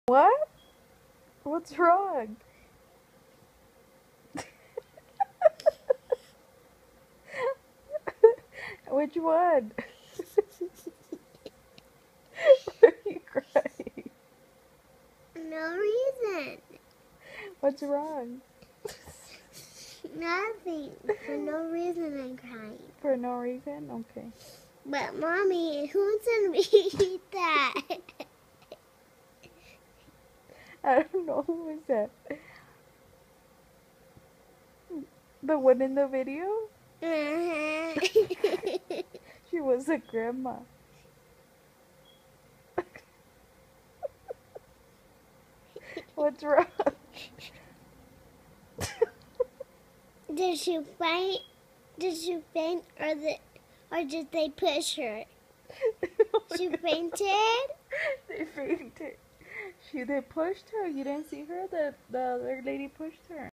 What? What's wrong? Which one? Why are you crying? No reason. What's wrong? Nothing. For no reason I'm crying. For no reason? Okay. But Mommy, who's gonna read that? I don't know who is that. The one in the video? She was a grandma. What's wrong? Did she faint? Did she faint, or did they push her? She fainted. They fainted. They pushed her. You didn't see her? The other lady pushed her.